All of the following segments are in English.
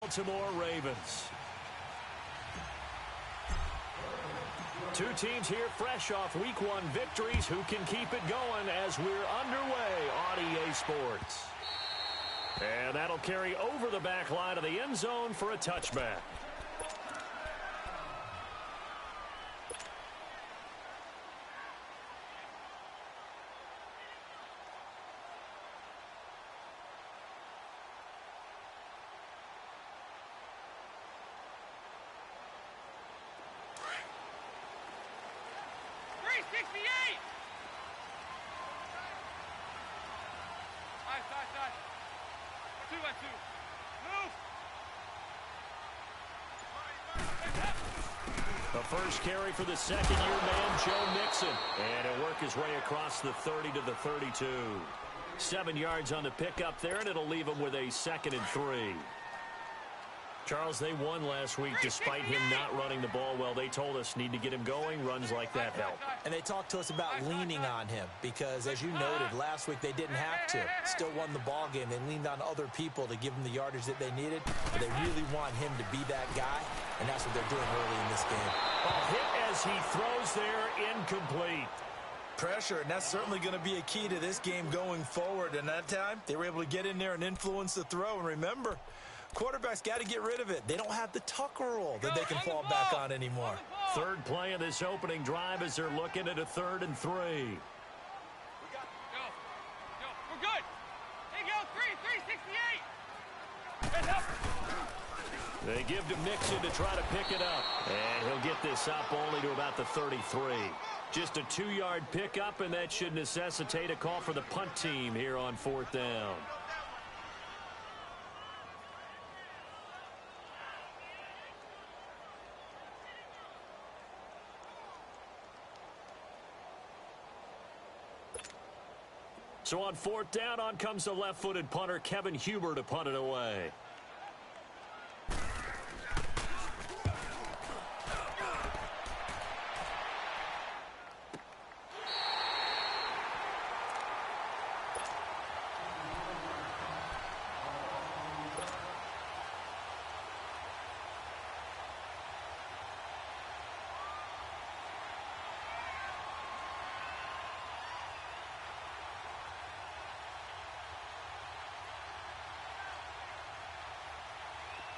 Baltimore Ravens. Two teams here fresh off Week 1 victories. Who can keep it going as we're underway on EA Sports? And that'll carry over the back line of the end zone for a touchback. The first carry for the second-year man, Joe Mixon. And it'll work his way across the 30 to the 32. 7 yards on the pickup there, and it'll leave him with a 2nd and 3. Charles, they won last week despite him not running the ball well. They told us need to get him going. Runs like that help. And they talked to us about leaning on him because, as you noted, last week they didn't have to. Still won the ball game. They leaned on other people to give them the yardage that they needed. But they really want him to be that guy, and that's what they're doing early in this game. Hit as he throws there, incomplete. Pressure, and that's certainly going to be a key to this game going forward. And that time, they were able to get in there and influence the throw. And remember, quarterbacks got to get rid of it. They don't have the Tucker roll that they can fall back on anymore. Third play of this opening drive as they're looking at a 3rd and 3. We're good. Hey, go, 368. They give to Mixon to try to pick it up. And he'll get this up only to about the 33. Just a 2-yard pickup, and that should necessitate a call for the punt team here on 4th down. So on 4th down, on comes the left-footed punter, Kevin Huber, to punt it away.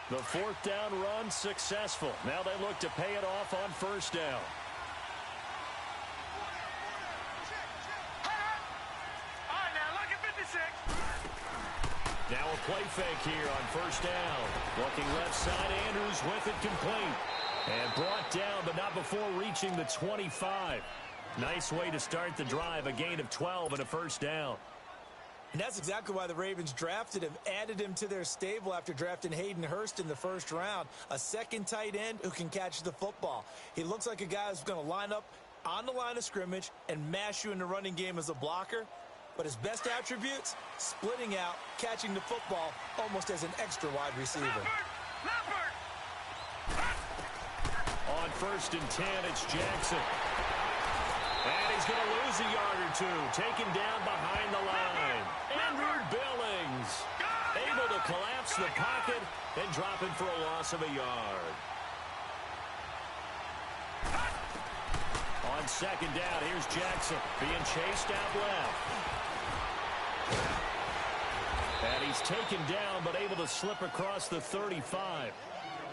The 4th down run successful. Now they look to pay it off on 1st down. All right, now look at 56. Now a play fake here on 1st down. Looking left side, Andrews with it complete. And brought down, but not before reaching the 25. Nice way to start the drive, a gain of 12 and a 1st down. And that's exactly why the Ravens drafted him, added him to their stable after drafting Hayden Hurst in the 1st round. A second tight end who can catch the football. He looks like a guy who's going to line up on the line of scrimmage and mash you in the running game as a blocker. But his best attributes, splitting out, catching the football almost as an extra wide receiver. On 1st and 10, it's Jackson. And he's going to lose a yard or two. Taken down behind the line. Andrew Billings able to collapse the pocket and drop it for a loss of a yard. On 2nd down, here's Jackson being chased out left. And he's taken down but able to slip across the 35.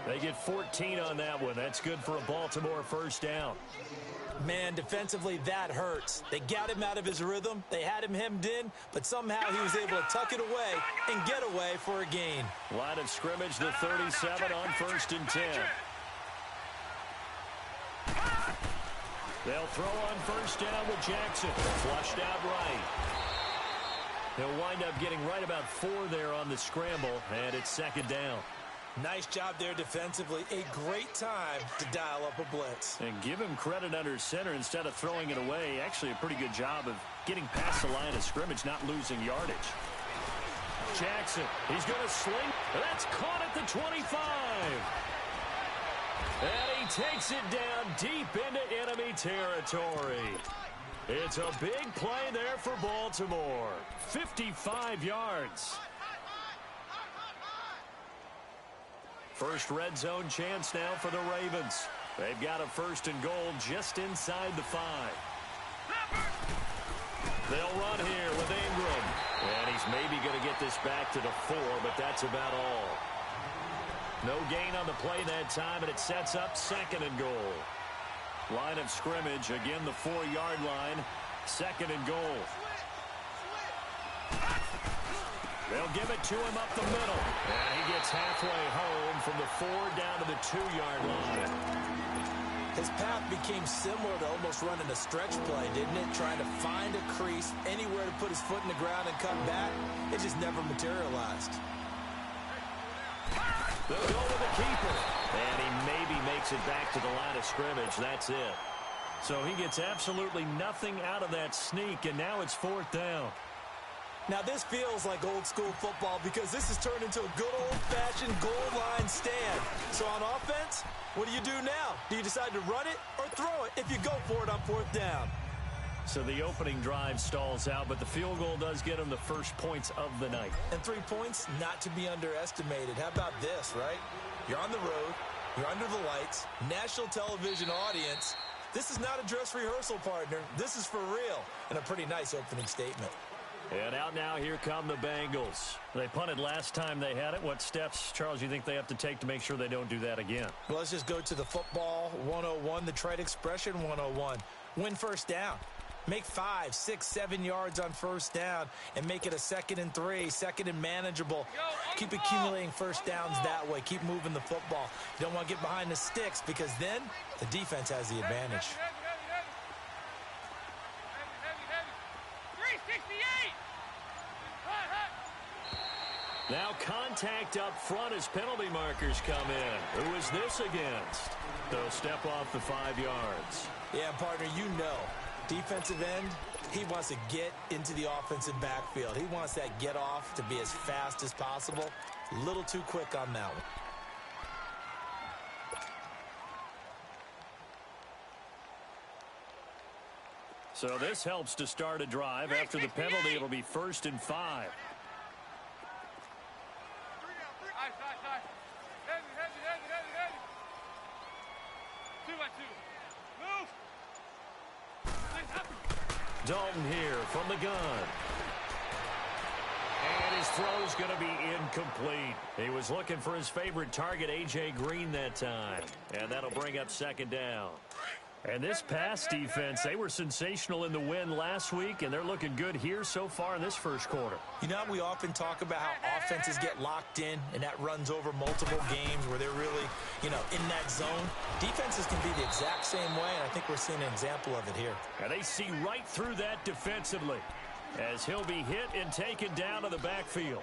They get 14 on that one. That's good for a Baltimore 1st down. Man, defensively, that hurts. They got him out of his rhythm. They had him hemmed in, but somehow he was able to tuck it away and get away for a gain. Line of scrimmage, the 37 on 1st and 10. They'll throw on 1st down with Jackson. Flushed out right. They'll wind up getting right about 4 there on the scramble, and it's 2nd down. Nice job there defensively. A great time to dial up a blitz. And give him credit under center instead of throwing it away. Actually, a pretty good job of getting past the line of scrimmage, not losing yardage. Jackson, he's going to sling. That's caught at the 25. And he takes it down deep into enemy territory. It's a big play there for Baltimore. 55 yards. First red zone chance now for the Ravens. They've got a 1st and goal just inside the 5. They'll run here with Ingram. And he's maybe going to get this back to the 4, but that's about all. No gain on the play that time, and it sets up 2nd and goal. Line of scrimmage, again the 4-yard line. 2nd and goal. They'll give it to him up the middle. And he gets halfway home from the 4 down to the 2-yard line. His path became similar to almost running a stretch play, didn't it? Trying to find a crease, anywhere to put his foot in the ground and cut back. It just never materialized. They'll go with the keeper. And he maybe makes it back to the line of scrimmage. That's it. So he gets absolutely nothing out of that sneak, and now it's 4th down. Now, this feels like old-school football because this has turned into a good old-fashioned goal line stand. So on offense, what do you do now? Do you decide to run it or throw it if you go for it on 4th down? So the opening drive stalls out, but the field goal does get him the first points of the night. And 3 points, not to be underestimated. How about this, right? You're on the road. You're under the lights. National television audience. This is not a dress rehearsal, partner. This is for real. And a pretty nice opening statement. And out now, here come the Bengals. They punted last time they had it. What steps, Charles, you think they have to take to make sure they don't do that again? Well, let's just go to the football 101, the trade expression 101. Win 1st down. Make 5, 6, 7 yards on 1st down and make it a 2nd and 3, 2nd and manageable. Keep accumulating 1st downs that way. Keep moving the football. You don't want to get behind the sticks because then the defense has the advantage. 368! Now contact up front as penalty markers come in. Who is this against? They'll step off the 5 yards. Yeah, partner, you know. Defensive end, he wants to get into the offensive backfield. He wants that get off to be as fast as possible. A little too quick on that one. So this helps to start a drive. After the penalty, it'll be 1st and 5. Dalton here from the gun. And his throw's going to be incomplete. He was looking for his favorite target, A.J. Green, that time. And that'll bring up 2nd down. And this pass defense, they were sensational in the win last week, and they're looking good here so far in this 1st quarter. You know, we often talk about how offenses get locked in, and that runs over multiple games where they're really, in that zone. Defenses can be the exact same way, and I think we're seeing an example of it here. And they see right through that defensively as he'll be hit and taken down to the backfield.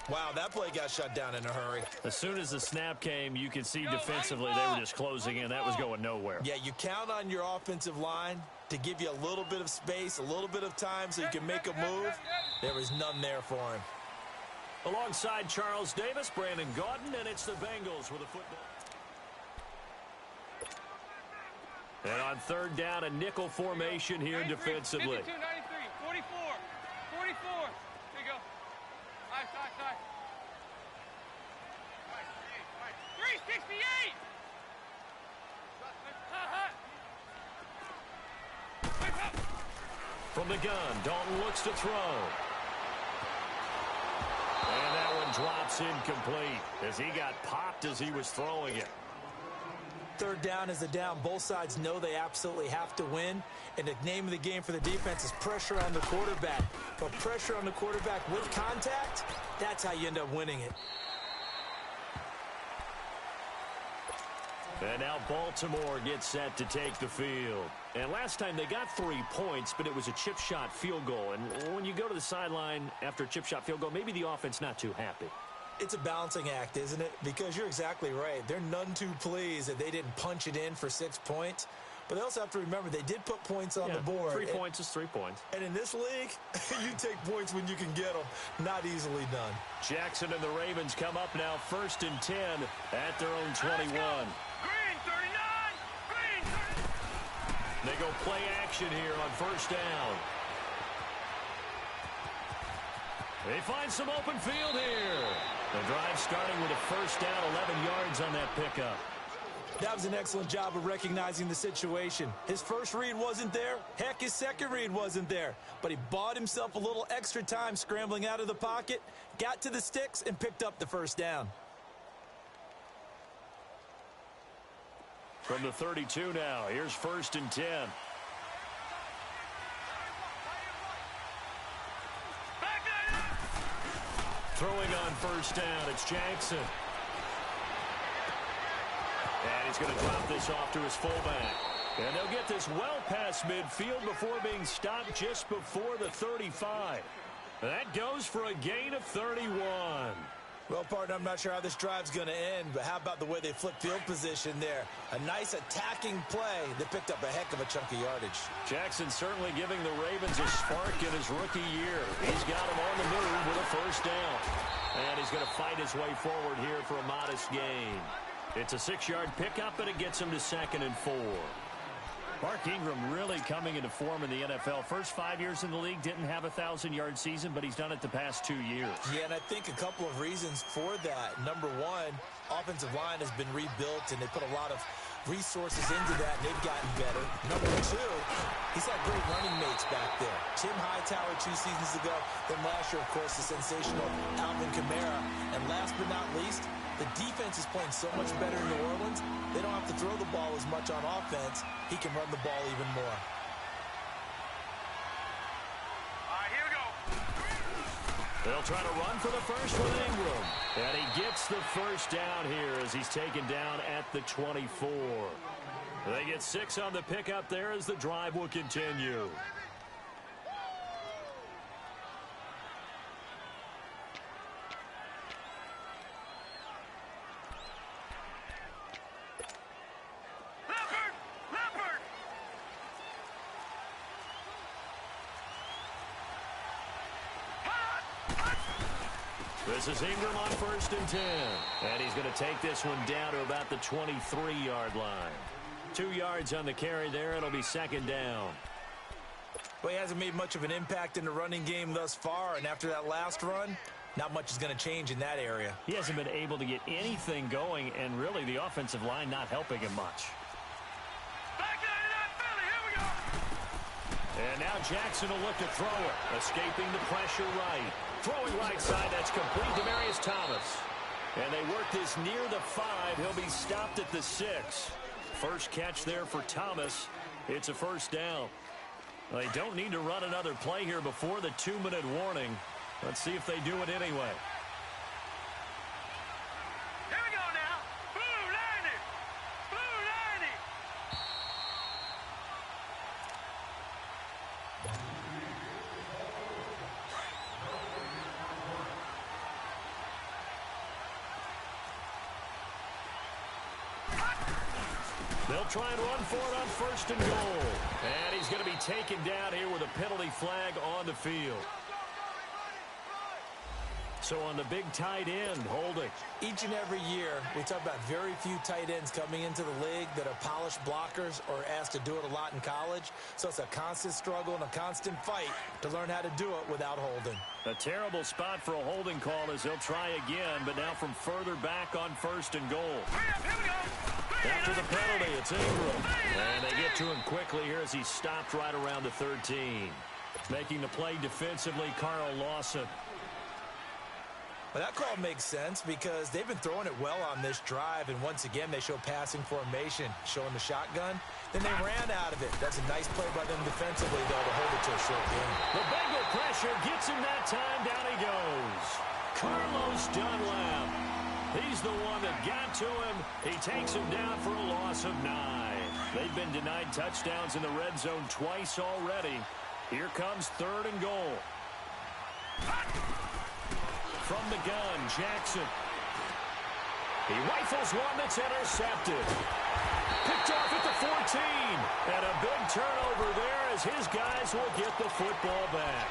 Wow, that play got shut down in a hurry. As soon as the snap came, you could see defensively they were just closing in. That was going nowhere. Yeah, you count on your offensive line to give you a little bit of space, a little bit of time so you can make a move. There was none there for him. Alongside Charles Davis, Brandon Gaudin, and it's the Bengals with a football. And on 3rd down, a nickel formation here defensively. 52, 93, 44, 44. There you go. Side. 368! From the gun, Dalton looks to throw. And that one drops incomplete as he got popped as he was throwing it. 3rd down is a down. Both sides know they absolutely have to win. And the name of the game for the defense is pressure on the quarterback. But pressure on the quarterback with contact, that's how you end up winning it. And now Baltimore gets set to take the field. And last time they got 3 points, but it was a chip shot field goal. And when you go to the sideline after a chip shot field goal, maybe the offense not too happy. It's a balancing act, isn't it? Because you're exactly right. They're none too pleased that they didn't punch it in for 6 points. But they also have to remember they did put points on the board. 3 points is 3 points. And in this league, you take points when you can get them. Not easily done. Jackson and the Ravens come up now 1st and 10 at their own 21. Green, 39! Green, 30! They go play action here on 1st down. They find some open field here. The drive starting with a first down, 11 yards on that pickup. That was an excellent job of recognizing the situation. His first read wasn't there. Heck, his second read wasn't there. But he bought himself a little extra time scrambling out of the pocket, got to the sticks, and picked up the first down. From the 32 now, here's 1st and 10. Throwing on first down, it's Jackson. And he's going to drop this off to his fullback. And they'll get this well past midfield before being stopped just before the 35. That goes for a gain of 31. Well, partner, I'm not sure how this drive's going to end, but how about the way they flipped field position there? A nice attacking play that picked up a heck of a chunk of yardage. Jackson certainly giving the Ravens a spark in his rookie year. He's got him on the move with a first down. And he's going to fight his way forward here for a modest gain. It's a 6-yard pickup, and it gets him to 2nd and 4. Mark Ingram really coming into form in the NFL. First 5 years in the league, didn't have a 1,000-yard season, but he's done it the past 2 years. Yeah, and I think a couple of reasons for that. Number one, offensive line has been rebuilt, and they put a lot of resources into that, and they've gotten better. Number two, he's had great running mates back there. Tim Hightower 2 seasons ago, then last year, of course, the sensational Alvin Kamara. And last but not least, the defense is playing so much better in New Orleans, they don't have to throw the ball as much on offense. He can run the ball even more. All right, here we go. They'll try to run for the first with Ingram. And he gets the first down here as he's taken down at the 24. They get 6 on the pickup there as the drive will continue. This is Ingram on 1st and 10. And he's going to take this one down to about the 23-yard line. 2 yards on the carry there. It'll be 2nd down. Well, he hasn't made much of an impact in the running game thus far, and after that last run, not much is going to change in that area. He hasn't been able to get anything going, and really the offensive line not helping him much. Back to that Philly. Here we go. And now Jackson will look to throw it. Escaping the pressure right. Throwing right side, that's complete. Demaryius Thomas. And they work this near the 5. He'll be stopped at the 6. First catch there for Thomas. It's a first down. They don't need to run another play here before the 2-minute warning. Let's see if they do it anyway. Here we go now. Blue 90. Blue 90. They'll try and run for it on 1st and goal. And he's going to be taken down here with a penalty flag on the field. So on the big tight end, holding. Each and every year, we talk about very few tight ends coming into the league that are polished blockers or asked to do it a lot in college. So it's a constant struggle and a constant fight to learn how to do it without holding. A terrible spot for a holding call as he'll try again, but now from further back on 1st and goal. Here we go. After the penalty, it's Ingram. And they get to him quickly here as he's stopped right around the 13. Making the play defensively, Carl Lawson. Well, that call makes sense because they've been throwing it well on this drive, and once again, they show passing formation, showing the shotgun. Then they ran out of it. That's a nice play by them defensively, though, to hold it to a short game. The Bengal pressure gets him that time. Down he goes. Carlos Dunlap. He's the one that got to him. He takes him down for a loss of 9. They've been denied touchdowns in the red zone twice already. Here comes 3rd and goal. From the gun, Jackson. He rifles one that's intercepted. Picked off at the 14. And a big turnover there as his guys will get the football back.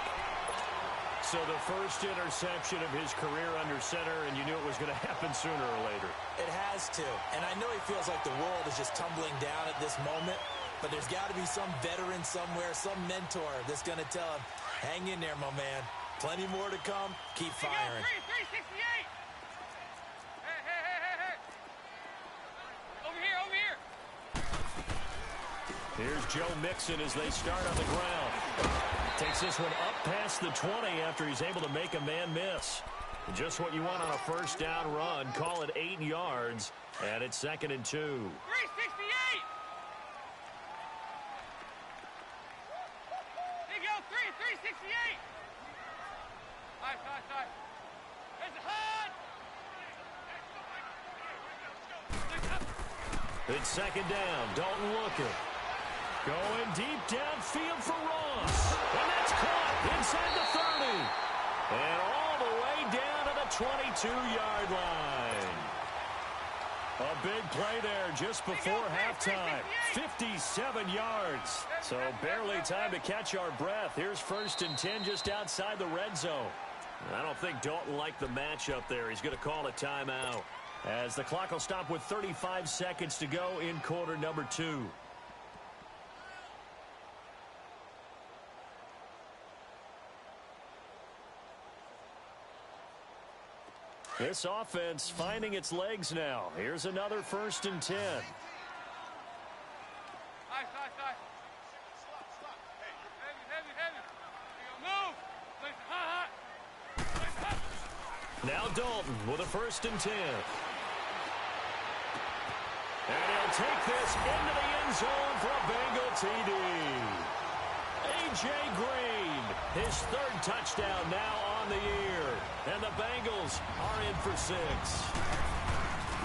So the first interception of his career under center, and you knew it was going to happen sooner or later. It has to. And I know he feels like the world is just tumbling down at this moment, but there's got to be some veteran somewhere, some mentor that's going to tell him, hang in there, my man. Plenty more to come. Keep firing. 368. Here's Joe Mixon as they start on the ground. Takes this one up past the 20 after he's able to make a man miss. Just what you want on a first down run. Call it 8 yards, and it's 2nd and 2. 368! There you go, 368! Side. There's a hard! It's 2nd down. Dalton looking. Going deep downfield for Ross. And that's caught inside the 30. And all the way down to the 22-yard line. A big play there just before halftime. 57 yards. So barely time to catch our breath. Here's 1st and 10 just outside the red zone. I don't think Dalton liked the matchup there. He's going to call a timeout, as the clock will stop with 35 seconds to go in quarter number 2. This offense finding its legs now. Here's another 1st and 10. Side. Heavy. You go, move. Hot. Now Dalton with a 1st and 10. And he'll take this into the end zone for a Bengal TD. A.J. Green, his 3rd touchdown now on the year. And the Bengals are in for 6.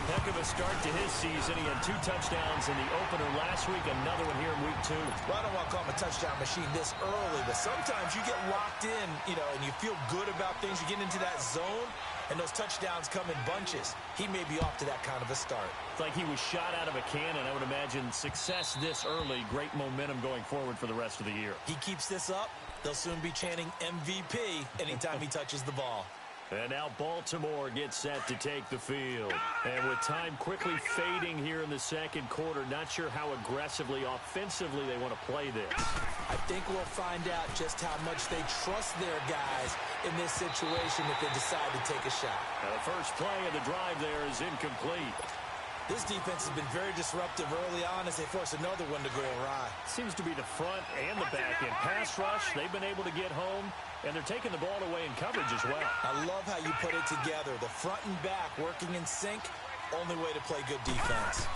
Heck of a start to his season. He had 2 touchdowns in the opener last week, another one here in week 2. Well, I don't want to call him a touchdown machine this early, but sometimes you get locked in, and you feel good about things. You get into that zone, and those touchdowns come in bunches. He may be off to that kind of a start. It's like he was shot out of a cannon. I would imagine success this early, great momentum going forward for the rest of the year. He keeps this up, they'll soon be chanting MVP anytime he touches the ball. And now Baltimore gets set to take the field. And with time quickly fading here in the 2nd quarter, not sure how aggressively, offensively they want to play this. I think we'll find out just how much they trust their guys in this situation if they decide to take a shot. Now the first play of the drive there is incomplete. This defense has been very disruptive early on as they force another one to go awry. Seems to be the front and the back end. Pass rush, they've been able to get home, and they're taking the ball away in coverage as well. I love how you put it together. The front and back working in sync, only way to play good defense.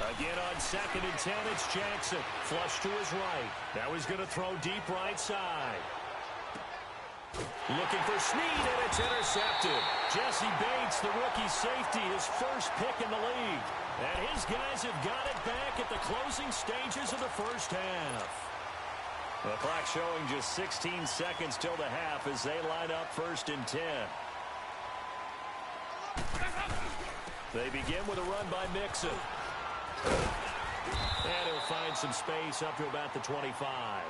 Again on 2nd and 10, it's Jackson. Flush to his right. Now he's going to throw deep right side. Looking for Snead, and it's intercepted. Jesse Bates, the rookie safety, his first pick in the league. And his guys have got it back at the closing stages of the first half. The clock showing just 16 seconds till the half as they line up 1st and 10. They begin with a run by Mixon. And he'll find some space up to about the 25.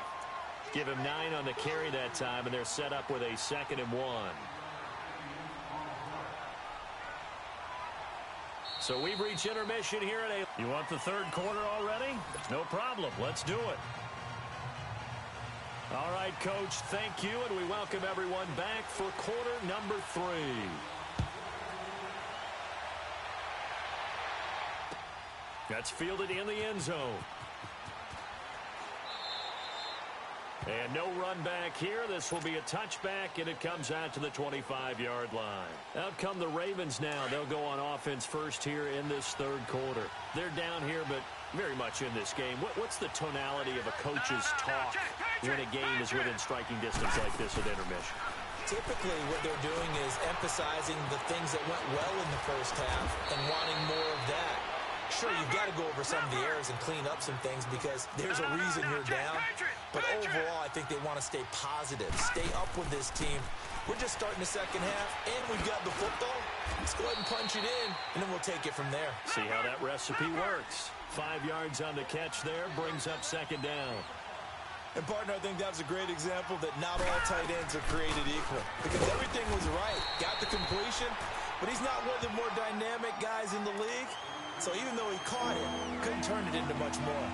Give him 9 on the carry that time, and they're set up with a 2nd and 1. So we've reached intermission here at a... You want the 3rd quarter already? No problem. Let's do it. All right, Coach, thank you, and we welcome everyone back for quarter number 3. That's fielded in the end zone. And no run back here. This will be a touchback, and it comes out to the 25-yard line. Out come the Ravens now. They'll go on offense first here in this 3rd quarter. They're down here, but very much in this game. What's the tonality of a coach's talk when a game is within striking distance like this at intermission? Typically, what they're doing is emphasizing the things that went well in the first half and wanting more of that. Sure, you've got to go over some of the errors and clean up some things because there's a reason you're down. But overall, I think they want to stay positive, stay up with this team. We're just starting the second half, and we've got the football. Let's go ahead and punch it in, and then we'll take it from there. See how that recipe works. 5 yards on the catch there, brings up 2nd down. And, partner, I think that was a great example that not all tight ends are created equal because everything was right. Got the completion, but he's not one of the more dynamic guys in the league. So even though he caught it, couldn't turn it into much more.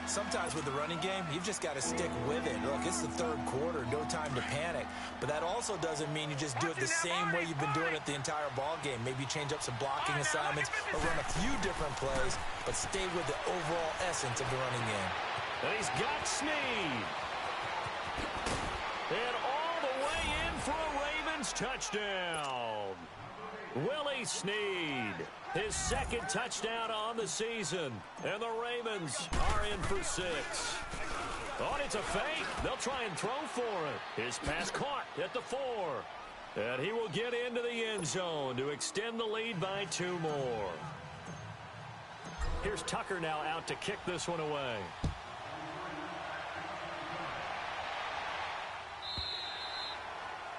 Sometimes with the running game, you've just got to stick with it. Look, it's the third quarter, no time to panic. But that also doesn't mean you just do it the same way you've been doing it the entire ball game. Maybe change up some blocking assignments or run a few different plays, but stay with the overall essence of the running game. And he's got Snead. And all the way in for a Ravens touchdown. Willie Snead, his second touchdown on the season. And the Ravens are in for 6. Oh, it's a fake. They'll try and throw for it. His pass caught at the 4. And he will get into the end zone to extend the lead by 2 more. Here's Tucker now out to kick this one away.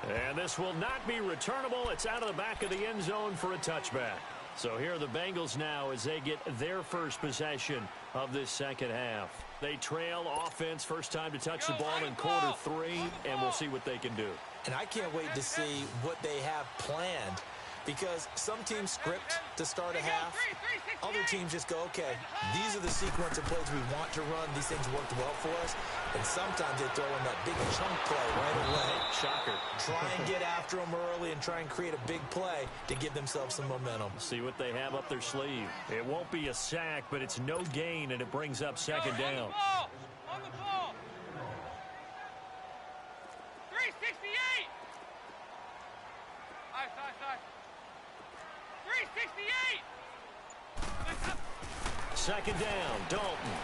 And this will not be returnable. It's out of the back of the end zone for a touchback. So here are the Bengals now as they get their first possession of this second half. They trail offense, first time to touch the ball in quarter 3, and we'll see what they can do. And I can't wait to see what they have planned, because some teams script to start a half. Other teams just go, okay, these are the sequence of plays we want to run. These things worked well for us. And sometimes they throw in that big chunk play right away. Shocker. Try and get after them early and try and create a big play to give themselves some momentum. See what they have up their sleeve. It won't be a sack, but it's no gain, and it brings up second down. On the ball. 368. Side. 368. Second down, Dalton.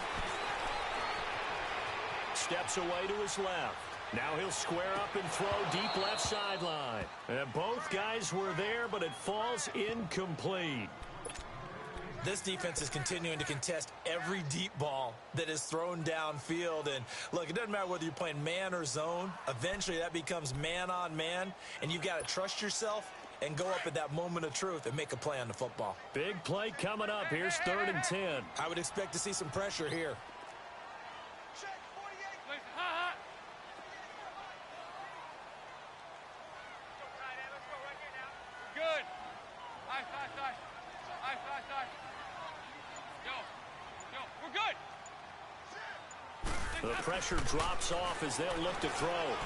Steps away to his left. Now he'll square up and throw deep left sideline. And both guys were there, but it falls incomplete. This defense is continuing to contest every deep ball that is thrown downfield. And look, it doesn't matter whether you're playing man or zone. Eventually that becomes man on man, and you've got to trust yourself and go up at that moment of truth and make a play on the football. Big play coming up. Here's 3rd and 10. I would expect to see some pressure here. Good. Side. Go. We're good. The pressure drops off as they'll look to throw.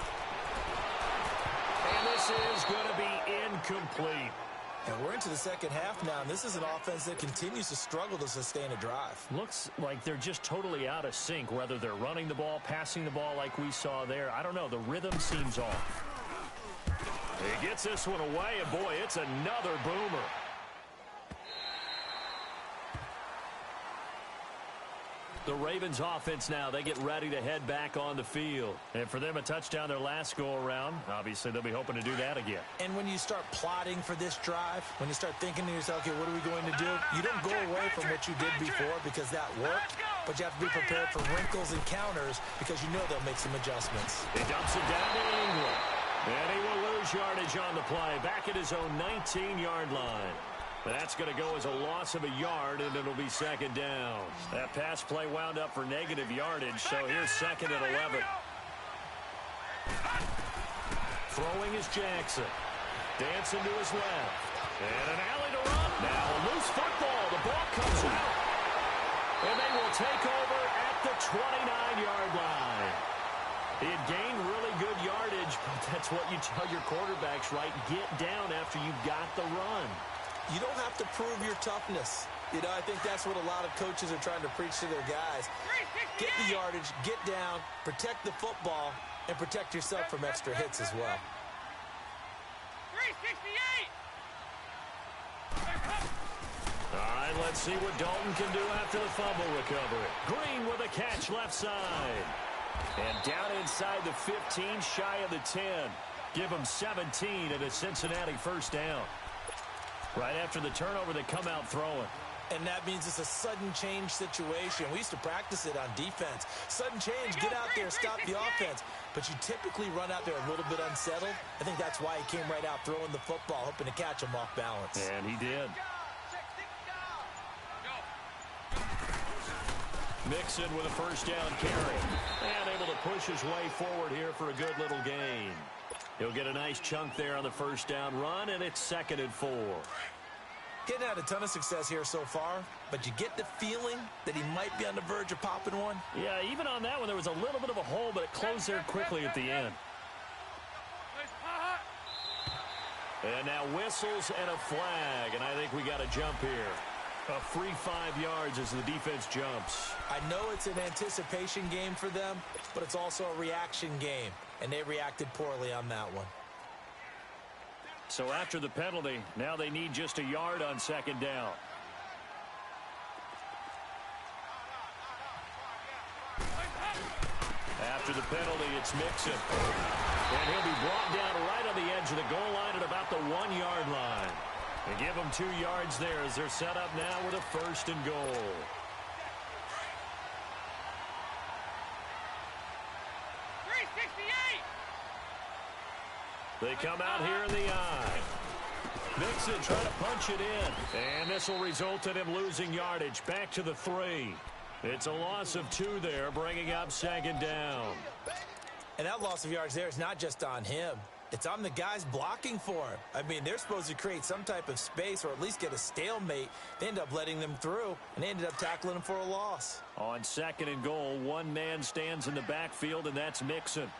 And this is going to be incomplete. And we're into the second half now, and this is an offense that continues to struggle to sustain a drive. Looks like they're just totally out of sync, whether they're running the ball, passing the ball like we saw there. I don't know. The rhythm seems off. He gets this one away, and boy, it's another boomer. The Ravens offense now, they get ready to head back on the field. And for them, a touchdown their last go-around. Obviously, they'll be hoping to do that again. And when you start plotting for this drive, when you start thinking to yourself, okay, what are we going to do? You don't go away from what you did before because that worked, but you have to be prepared for wrinkles and counters because you know they'll make some adjustments. He dumps it down to Ingram. And he will lose yardage on the play, back at his own 19-yard line. That's going to go as a loss of a yard, and it'll be second down. That pass play wound up for negative yardage, so here's second and 11. Throwing is Jackson. Dancing to his left. And an alley to run. Now a loose football. The ball comes out. And they will take over at the 29-yard line. He had gained really good yardage, but that's what you tell your quarterbacks, right? Get down after you've got the run. You don't have to prove your toughness. You know, I think that's what a lot of coaches are trying to preach to their guys. Get the yardage, get down, protect the football, and protect yourself from extra hits as well. 368. All right, let's see what Dalton can do after the fumble recovery. Green with a catch left side. And down inside the 15, shy of the 10. Give them 17 and a Cincinnati first down. Right after the turnover, they come out throwing. And that means it's a sudden change situation. We used to practice it on defense. Sudden change, get out there, stop the offense. But you typically run out there a little bit unsettled. I think that's why he came right out throwing the football, hoping to catch him off balance. And he did. Mixon with a first down carry. And able to push his way forward here for a good little gain. He'll get a nice chunk there on the first down run, and it's 2nd and 4. Getting had a ton of success here so far, but you get the feeling that he might be on the verge of popping one. Yeah, even on that one, there was a little bit of a hole, but it closed there quickly at the end. And now whistles and a flag, and I think we got a jump here. A free 5 yards as the defense jumps. I know it's an anticipation game for them, but it's also a reaction game, and they reacted poorly on that one. So after the penalty, now they need just a yard on second down. After the penalty, it's Mixon. And he'll be brought down right on the edge of the goal line at about the 1-yard line. They give them 2 yards there as they're set up now with a 1st and goal. They come out here in the eye. Mixon trying to punch it in. And this will result in him losing yardage. Back to the 3. It's a loss of 2 there, bringing up second down. And that loss of yards there is not just on him. It's on the guys blocking for him. I mean, they're supposed to create some type of space or at least get a stalemate. They end up letting them through, and they ended up tackling him for a loss. On second and goal, one man stands in the backfield, and that's Mixon.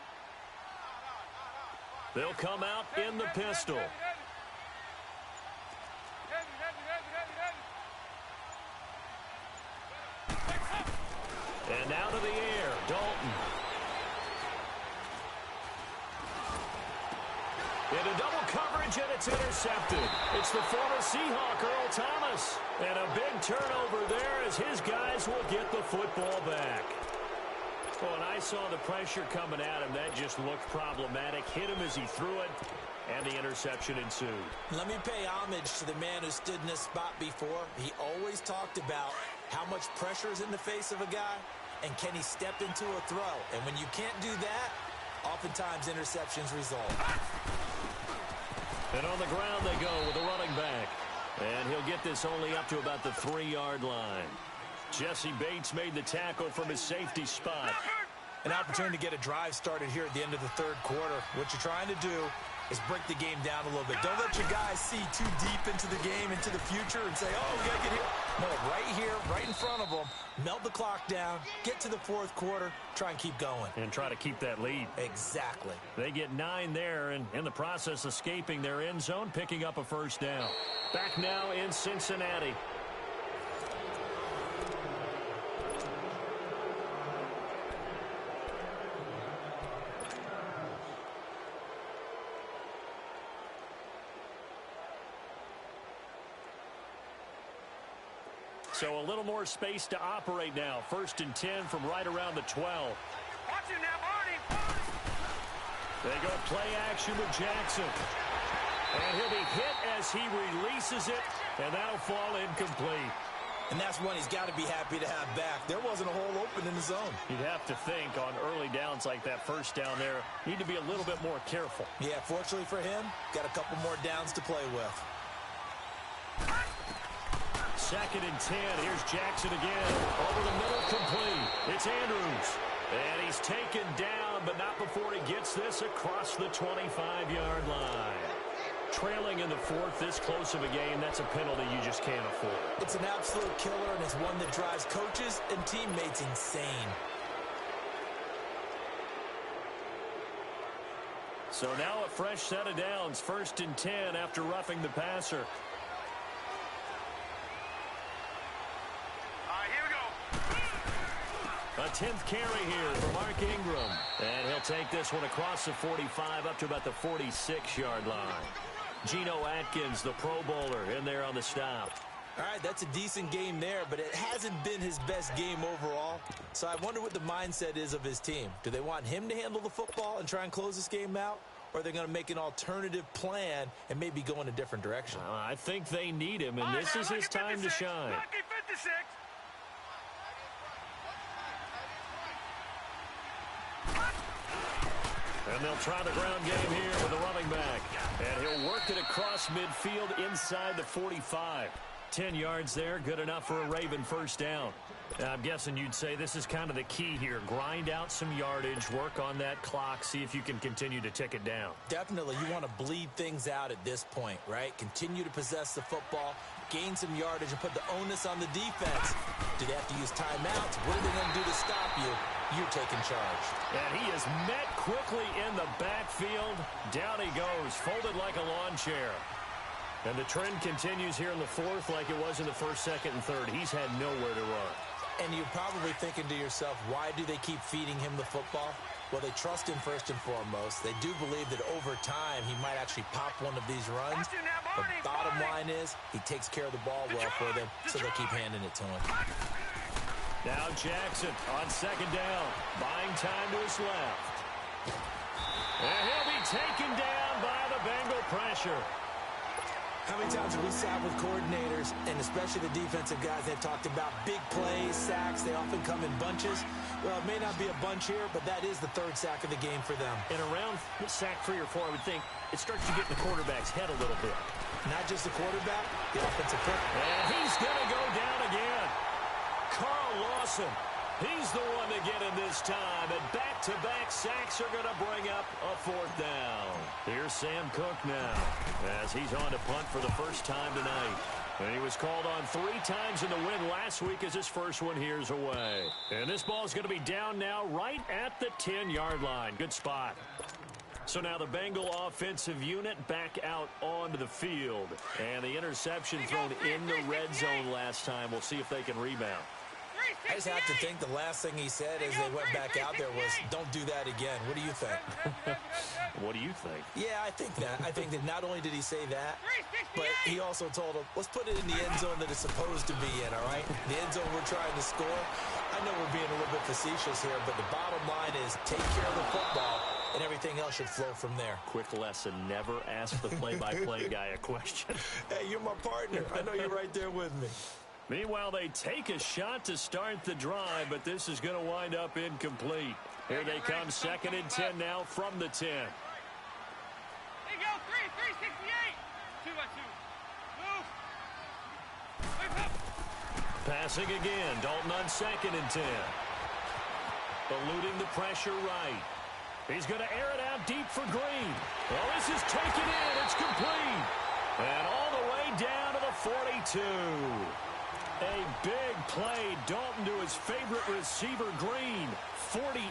They'll come out in the pistol. And now to the air, Dalton. Into double coverage, and it's intercepted. It's the former Seahawk, Earl Thomas. And a big turnover there as his guys will get the football back. Well, and I saw the pressure coming at him. That just looked problematic. Hit him as he threw it, and the interception ensued. Let me pay homage to the man who stood in this spot before. He always talked about how much pressure is in the face of a guy, and can he step into a throw. And when you can't do that, oftentimes interceptions result. And on the ground they go with a running back. And he'll get this only up to about the 3-yard line. Jesse Bates made the tackle from his safety spot. An opportunity to get a drive started here at the end of the third quarter. What you're trying to do is break the game down a little bit. Don't let your guys see too deep into the game, into the future, and say, oh, we got to get here. No, right here, right in front of them, melt the clock down, get to the fourth quarter, try and keep going. And try to keep that lead. Exactly. They get 9 there, and in the process escaping their end zone, picking up a first down. Back now in Cincinnati. So a little more space to operate now. 1st and 10 from right around the 12. Watch it now, Barney. They go play action with Jackson. And he'll be hit as he releases it, and that'll fall incomplete. And that's one he's got to be happy to have back. There wasn't a hole open in the zone. You'd have to think on early downs like that, first down there, need to be a little bit more careful. Yeah, fortunately for him, got a couple more downs to play with. 2nd and 10. Here's Jackson again. Over the middle, complete. It's Andrews. And he's taken down, but not before he gets this across the 25-yard line. Trailing in the 4th, this close of a game, that's a penalty you just can't afford. It's an absolute killer, and it's one that drives coaches and teammates insane. So now a fresh set of downs. 1st and 10 after roughing the passer. A 10th carry here for Mark Ingram. And he'll take this one across the 45 up to about the 46-yard line. Geno Atkins, the Pro Bowler, in there on the stop. All right, that's a decent game there, but it hasn't been his best game overall. So I wonder what the mindset is of his team. Do they want him to handle the football and try and close this game out? Or are they going to make an alternative plan and maybe go in a different direction? I think they need him, and this is his time to shine. And they'll try the ground game here with the running back. And he'll work it across midfield inside the 45. 10 yards there, good enough for a Raven first down. I'm guessing you'd say this is kind of the key here. Grind out some yardage, work on that clock, see if you can continue to tick it down. Definitely, you want to bleed things out at this point, right? Continue to possess the football, gain some yardage, and put the onus on the defense. Do they have to use timeouts? What are they going to do to stop you? You're taking charge. And he is met quickly in the backfield. Down he goes, folded like a lawn chair. And the trend continues here in the fourth like it was in the first, second, and third. He's had nowhere to run. And you're probably thinking to yourself, why do they keep feeding him the football? Well, they trust him first and foremost. They do believe that over time he might actually pop one of these runs. The bottom line is he takes care of the ball well for them, so they'll keep handing it to him. Now Jackson on second down, buying time to his left. And he'll be taken down by the Bengal pressure. How many times have we sat with coordinators, and especially the defensive guys, they've talked about big plays, sacks. They often come in bunches. Well, it may not be a bunch here, but that is the third sack of the game for them. And around sack 3 or 4, I would think it starts to get in the quarterback's head a little bit. Not just the quarterback, the offensive player. And he's going to go down again. Carl Lawson, he's the one to get him this time. And back-to-back sacks are going to bring up a fourth down. Here's Sam Cook now as he's on to punt for the first time tonight. And he was called on 3 times in the win last week as his first one here's away. And this ball is going to be down now right at the 10-yard line. Good spot. So now the Bengal offensive unit back out onto the field. And the interception thrown in the red zone last time. We'll see if they can rebound. I just have to think the last thing he said as they went back out there was, don't do that again. What do you think? What do you think? Yeah, I think that. I think that not only did he say that, but he also told him, let's put it in the end zone that it's supposed to be in, all right? The end zone we're trying to score. I know we're being a little bit facetious here, but the bottom line is take care of the football, and everything else should flow from there. Quick lesson, never ask the play-by-play guy a question. Hey, you're my partner. I know you're right there with me. Meanwhile, they take a shot to start the drive, but this is going to wind up incomplete. Here they come, second and 10 now from the 10. There you go, 368. 2 by 2. Move. Wait up. Passing again, Dalton on second and 10. Eluding the pressure right. He's going to air it out deep for Green. Well, this is taken in. It's complete. And all the way down to the 42. A big play. Dalton to his favorite receiver, Green. 48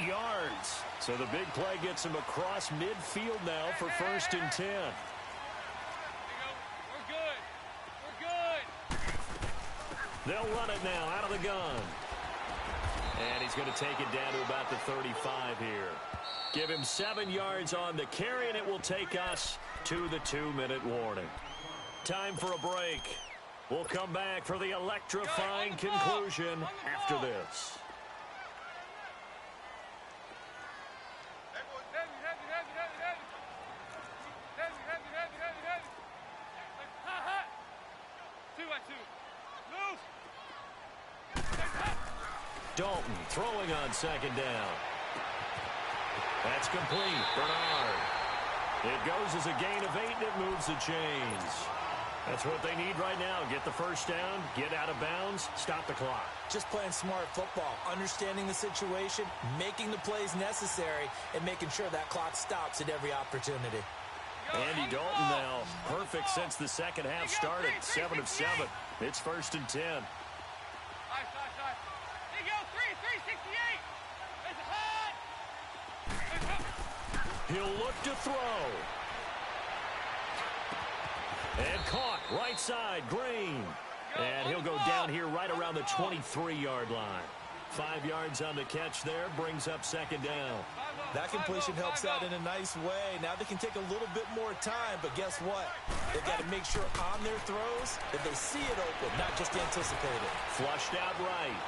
yards. So the big play gets him across midfield now for first and 10. There you go. We're good. We're good. They'll run it now out of the gun. And he's going to take it down to about the 35 here. Give him 7 yards on the carry, and it will take us to the 2-minute warning. Time for a break. We'll come back for the electrifying conclusion after this. Heavy. 2 by 2. Move. Dalton throwing on second down. That's complete. Bernard. It goes as a gain of 8, and it moves the chains. That's what they need right now. Get the first down, get out of bounds, stop the clock. Just playing smart football, understanding the situation, making the plays necessary, and making sure that clock stops at every opportunity. Andy Dalton now perfect since the second half started. 7 of 7. It's first and 10. There you go, 368. It's hot. He'll look to throw. And caught right side, Green. And he'll go down here right around the 23-yard line. 5 yards on the catch there, brings up second down. That completion helps out in a nice way. Now they can take a little bit more time, but guess what? They've got to make sure on their throws that they see it open, not just anticipate it. Flushed out right.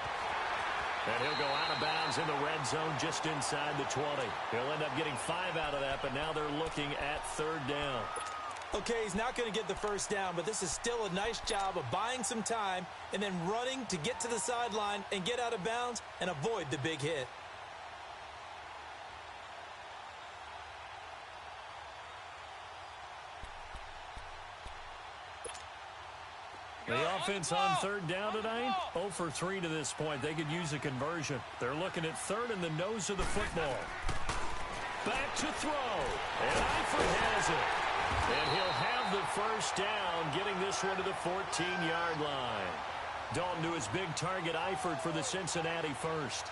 And he'll go out of bounds in the red zone just inside the 20. He'll end up getting 5 out of that, but now they're looking at third down. Okay, he's not going to get the first down, but this is still a nice job of buying some time and then running to get to the sideline and get out of bounds and avoid the big hit. The offense on third down tonight, 0 for 3 to this point. They could use a conversion. They're looking at third in the nose of the football. Back to throw. And Eifert has it. And he'll have the first down, getting this one to the 14-yard line. Dalton to his big target, Eifert, for the Cincinnati first.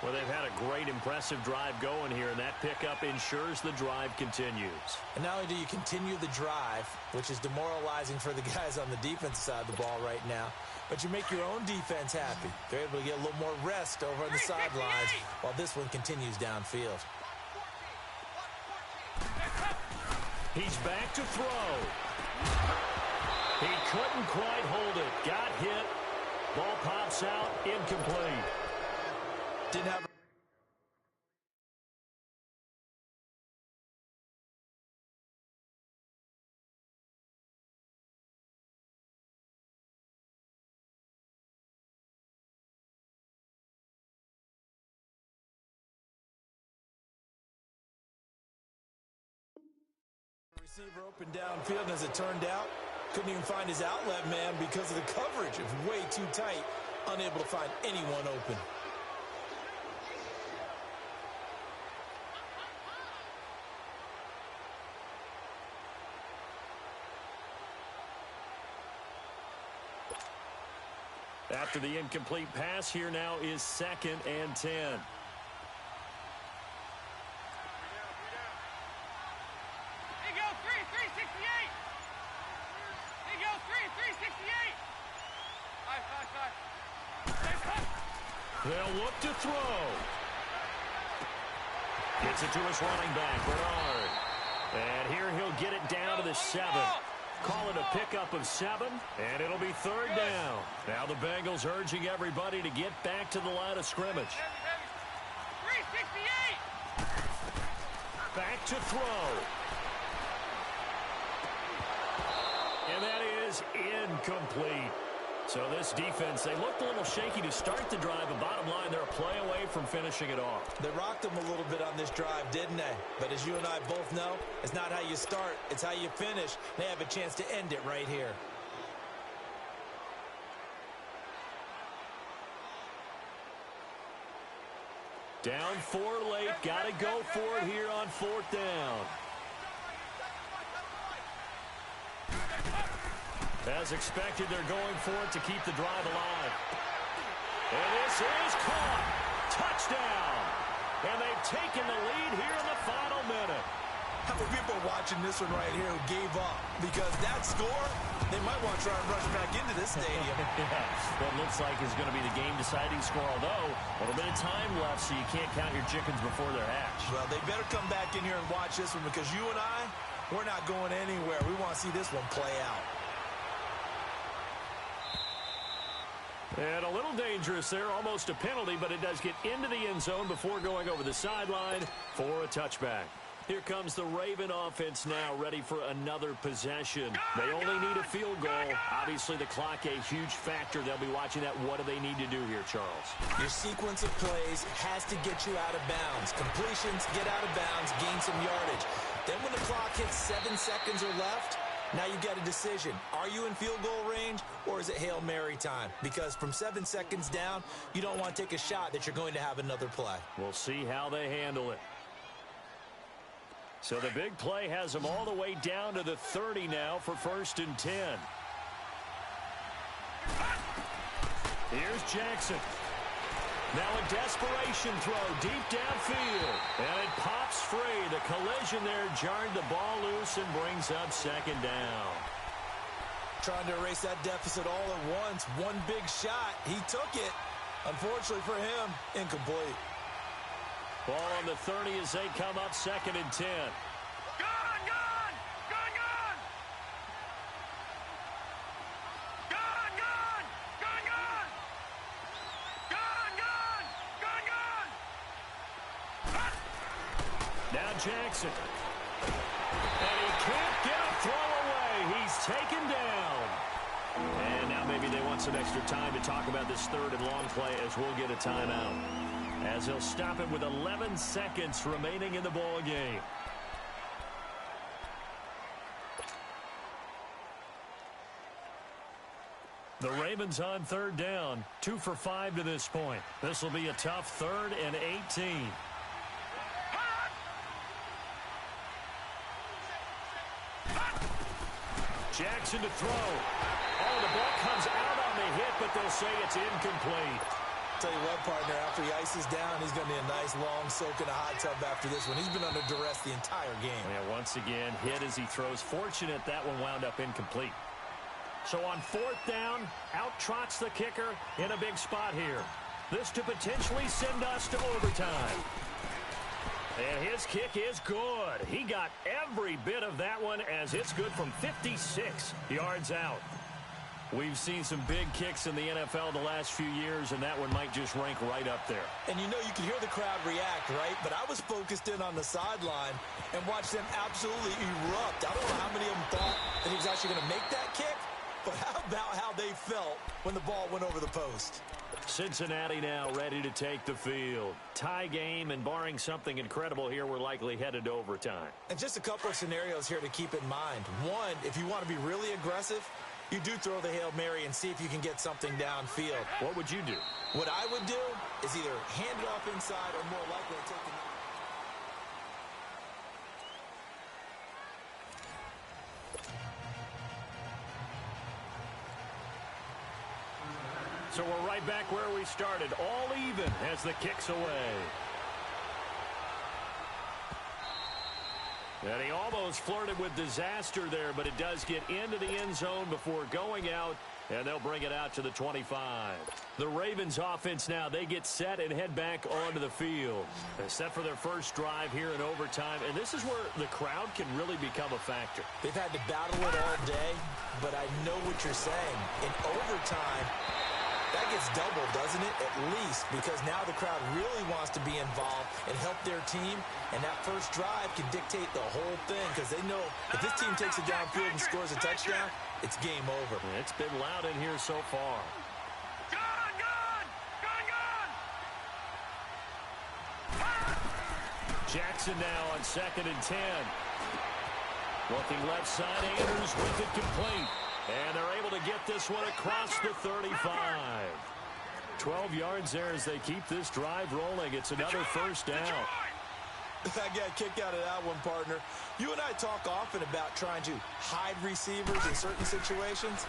Well, they've had a great, impressive drive going here, and that pickup ensures the drive continues. And not only do you continue the drive, which is demoralizing for the guys on the defensive side of the ball right now, but you make your own defense happy. They're able to get a little more rest over on the sidelines while this one continues downfield. He's back to throw. He couldn't quite hold it. Got hit. Ball pops out. Incomplete. Didn't have receiver open downfield, and as it turned out, couldn't even find his outlet man because of the coverage. It was way too tight, unable to find anyone open. After the incomplete pass, here now is 2nd and 10. Here you go, 368. Here you go, 368. 5. They'll look to throw. Gets it to his running back, Bernard. And here he'll get it down to the 7. Call it a pickup of 7, and it'll be 3rd down. Now the Bengals urging everybody to get back to the line of scrimmage. 368. Back to throw. And that is incomplete. So this defense, they looked a little shaky to start the drive, but bottom line, they're a play away from finishing it off. They rocked them a little bit on this drive, didn't they? But as you and I both know, it's not how you start, it's how you finish. They have a chance to end it right here. Down 4 late, got to go for it here on 4th down. As expected, they're going for it to keep the drive alive. And this is caught. Touchdown. And they've taken the lead here in the final minute. How many people are watching this one right here who gave up? Because that score, they might want to try and rush back into this stadium. Yeah, what looks like is going to be the game-deciding score, although a little bit of time left, so you can't count your chickens before they're hatched. Well, they better come back in here and watch this one, because you and I, we're not going anywhere. We want to see this one play out. And a little dangerous there, almost a penalty, but it does get into the end zone before going over the sideline for a touchback. Here comes the Raven offense now, ready for another possession. They only need a field goal. Obviously, the clock a huge factor. They'll be watching that. What do they need to do here, Charles? Your sequence of plays has to get you out of bounds. Completions, get out of bounds, gain some yardage. Then when the clock hits 7 seconds or left, now you've got a decision. Are you in field goal range, or is it Hail Mary time? Because from 7 seconds down, you don't want to take a shot that you're going to have another play. We'll see how they handle it. So the big play has them all the way down to the 30 now for 1st and 10. Here's Jackson. Now a desperation throw deep downfield. And it pops free. The collision there jarred the ball loose and brings up 2nd down. Trying to erase that deficit all at once. One big shot. He took it. Unfortunately for him, incomplete. Ball on the 30 as they come up 2nd and 10. Now Jackson. And he can't get a throw away. He's taken down. And now maybe they want some extra time to talk about this 3rd and long play as we'll get a timeout. As he'll stop it with 11 seconds remaining in the ball game. The Ravens on third down, 2 for 5 to this point. This will be a tough 3rd and 18. Jackson to throw. Oh, the ball comes out on the hit, but they'll say it's incomplete. Tell you what, partner, after he ices down, he's going to be a nice long soak in a hot tub after this one. He's been under duress the entire game. Yeah, once again, hit as he throws. Fortunate that one wound up incomplete. So on 4th down, out trots the kicker in a big spot here. This to potentially send us to overtime. And his kick is good. He got every bit of that one as it's good from 56 yards out. We've seen some big kicks in the NFL the last few years, and that one might just rank right up there. And you know, you can hear the crowd react, right? But I was focused in on the sideline and watched them absolutely erupt. I don't know how many of them thought that he was actually going to make that kick, but how about how they felt when the ball went over the post? Cincinnati now ready to take the field. Tie game, and barring something incredible here, we're likely headed to overtime. And just a couple of scenarios here to keep in mind. One, if you want to be really aggressive, you do throw the Hail Mary and see if you can get something downfield. What would you do? What I would do is either hand it off inside or more likely take the... So we're right back where we started, all even as the kick's away. And he almost flirted with disaster there, but it does get into the end zone before going out, and they'll bring it out to the 25. The Ravens offense now, they get set and head back onto the field. They're set for their first drive here in overtime, and this is where the crowd can really become a factor. They've had to battle it all day, but I know what you're saying. In overtime, that gets doubled, doesn't it? At least, because now the crowd really wants to be involved and help their team, and that first drive can dictate the whole thing because they know if this team takes it downfield and scores a touchdown, it's game over. It's been loud in here so far. Jackson now on 2nd and 10. Looking left side, Andrews with it complete. And they're able to get this one across the 35. 12 yards there as they keep this drive rolling. It's another first down. I got kicked out of that one, partner. You and I talk often about trying to hide receivers in certain situations,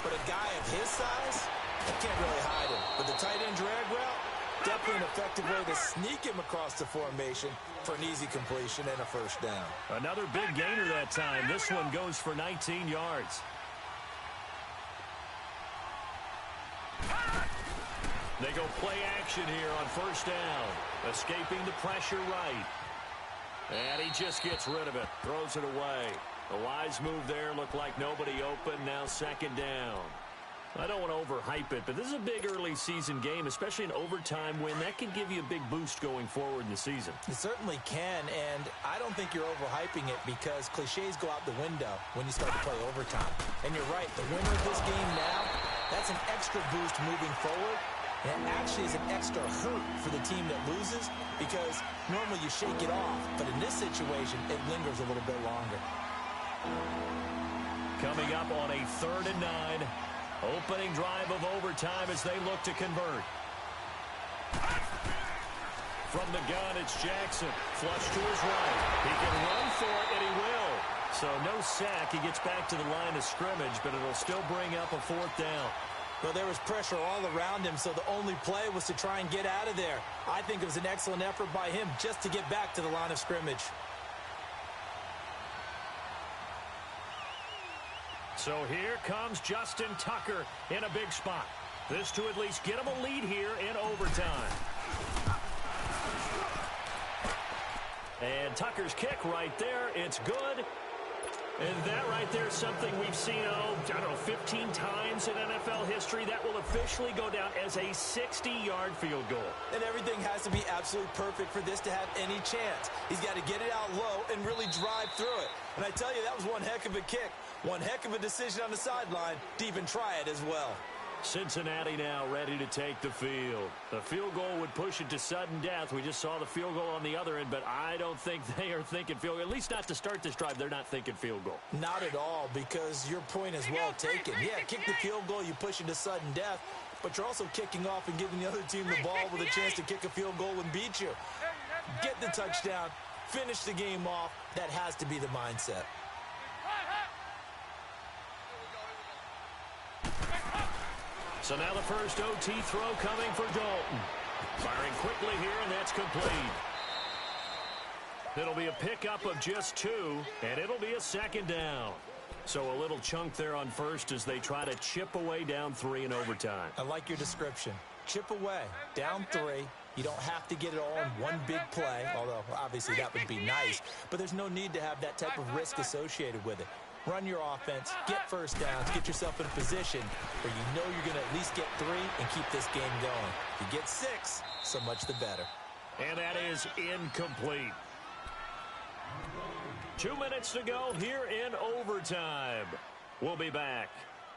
but a guy of his size, you can't really hide him. But the tight end drag route, definitely an effective way to sneak him across the formation for an easy completion and a first down. Another big gainer that time. This one goes for 19 yards. They go play action here on first down. Escaping the pressure right. And he just gets rid of it. Throws it away. The wise move there. Looked like nobody open. Now 2nd down. I don't want to overhype it, but this is a big early season game, especially an overtime win. That can give you a big boost going forward in the season. It certainly can, and I don't think you're overhyping it because cliches go out the window when you start to play overtime. And you're right, the winner of this game now, that's an extra boost moving forward. And it actually is an extra hurt for the team that loses because normally you shake it off, but in this situation, it lingers a little bit longer. Coming up on a 3rd and 9. Opening drive of overtime as they look to convert. From the gun, it's Jackson. Flush to his right. He can run for it, and he will. So no sack. He gets back to the line of scrimmage, but it'll still bring up a 4th down. Well, there was pressure all around him, so the only play was to try and get out of there. I think it was an excellent effort by him just to get back to the line of scrimmage. So here comes Justin Tucker in a big spot. This to at least get him a lead here in overtime. And Tucker's kick right there. It's good. And that right there is something we've seen, I don't know, 15 times in NFL history. That will officially go down as a 60-yard field goal. And everything has to be absolutely perfect for this to have any chance. He's got to get it out low and really drive through it. And I tell you, that was one heck of a kick. One heck of a decision on the sideline to even try it as well. Cincinnati now ready to take the field. The field goal would push it to sudden death. We just saw the field goal on the other end, but I don't think they are thinking field goal. At least not to start this drive. They're not thinking field goal. Not at all, because your point is well taken. Yeah, kick the field goal, you push it to sudden death, but you're also kicking off and giving the other team the ball with a chance to kick a field goal and beat you. Get the touchdown, finish the game off. That has to be the mindset. So now the first OT throw coming for Dalton. Firing quickly here, and that's complete. It'll be a pickup of just 2, and it'll be a second down. So a little chunk there on first as they try to chip away down 3 in overtime. I like your description. Chip away, down 3. You don't have to get it all in one big play, although obviously that would be nice. But there's no need to have that type of risk associated with it. Run your offense, get first downs, get yourself in a position where you know you're going to at least get 3 and keep this game going. If you get 6, so much the better. And that is incomplete. 2 minutes to go here in overtime. We'll be back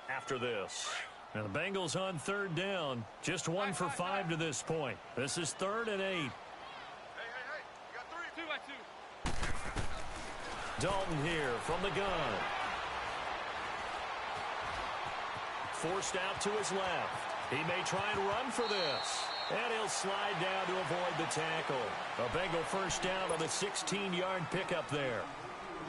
after this. Now the Bengals on third down. Just 1 for 5 to this point. This is 3rd and 8. Hey, you got 3. 2 by 2. Dalton here from the gun. Forced out to his left. He may try and run for this. And he'll slide down to avoid the tackle. A Bengal first down on the 16-yard pickup there.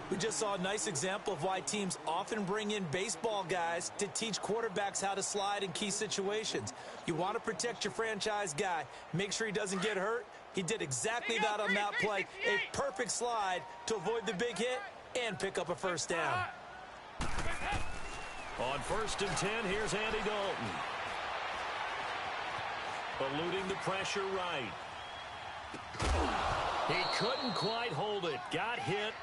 We just saw a nice example of why teams often bring in baseball guys to teach quarterbacks how to slide in key situations. You want to protect your franchise guy. Make sure he doesn't get hurt. He did exactly that on that play. A perfect slide to avoid the big hit and pick up a first down. On 1st and 10, here's Andy Dalton. Eluding the pressure right. He couldn't quite hold it. Got hit.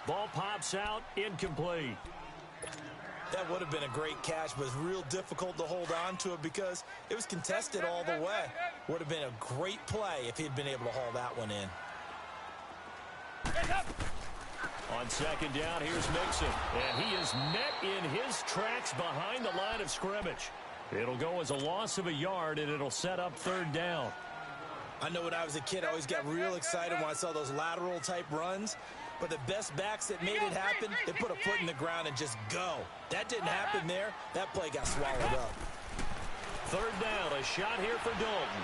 Ball pops out. Incomplete. That would have been a great catch, but it's real difficult to hold on to it because it was contested all the way. Would have been a great play if he'd been able to haul that one in. On 2nd down, here's Mixon. And he is met in his tracks behind the line of scrimmage. It'll go as a loss of a yard, and it'll set up 3rd down. I know when I was a kid, I always got real excited when I saw those lateral-type runs. But the best backs that made it happen, they put a foot in the ground and just go. That didn't happen there. That play got swallowed up. 3rd down, a shot here for Dalton.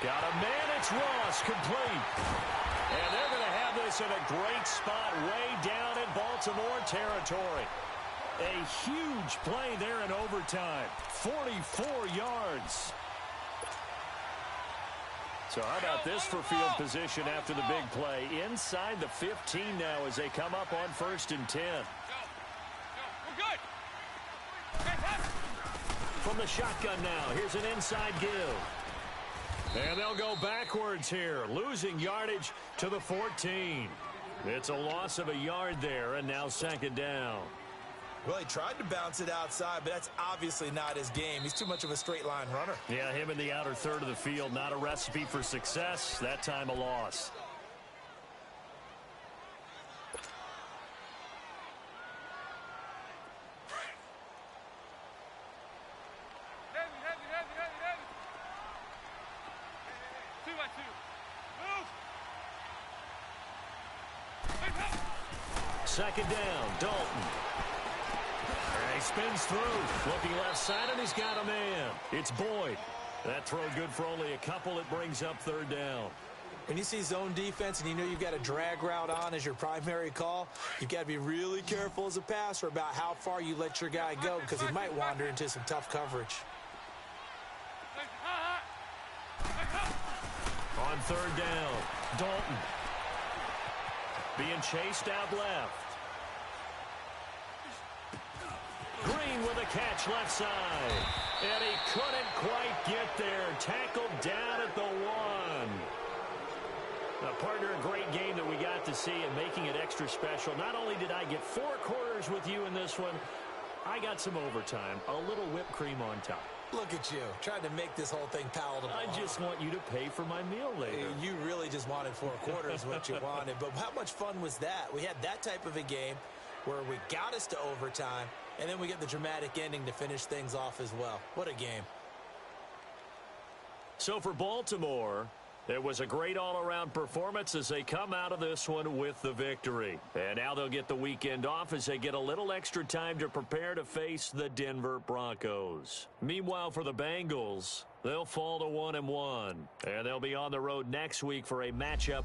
Got a man, it's Ross, complete. And they're going to have this in a great spot way down in Baltimore territory. A huge play there in overtime. 44 yards. So how about this for field position after the big play? Inside the 15 now as they come up on 1st and 10. We're good. From the shotgun now, here's an inside give. And they'll go backwards here, losing yardage to the 14. It's a loss of a yard there, and now 2nd down. Well, he tried to bounce it outside, but that's obviously not his game. He's too much of a straight-line runner. Yeah, him in the outer third of the field, not a recipe for success. That time a loss. Heavy. 2 by 2. Move. 2nd down, Dalton. And he spins through. Looking left side, and he's got a man. It's Boyd. That throw good for only a couple. It brings up 3rd down. When you see zone defense and you know you've got a drag route on as your primary call, you've got to be really careful as a passer about how far you let your guy go because he might wander into some tough coverage. On 3rd down, Dalton. Being chased out left. Green with a catch left side. And he couldn't quite get there. Tackled down at the 1. Now, partner, a great game that we got to see and making it extra special. Not only did I get 4 quarters with you in this one, I got some overtime. A little whipped cream on top. Look at you, trying to make this whole thing palatable. I just want you to pay for my meal later. You really just wanted 4 quarters what you wanted. But how much fun was that? We had that type of a game where we got us to overtime, And then we get the dramatic ending to finish things off as well. What a game. So for Baltimore, it was a great all-around performance as they come out of this one with the victory. And now they'll get the weekend off as they get a little extra time to prepare to face the Denver Broncos. Meanwhile, for the Bengals, they'll fall to 1-1. And they'll be on the road next week for a matchup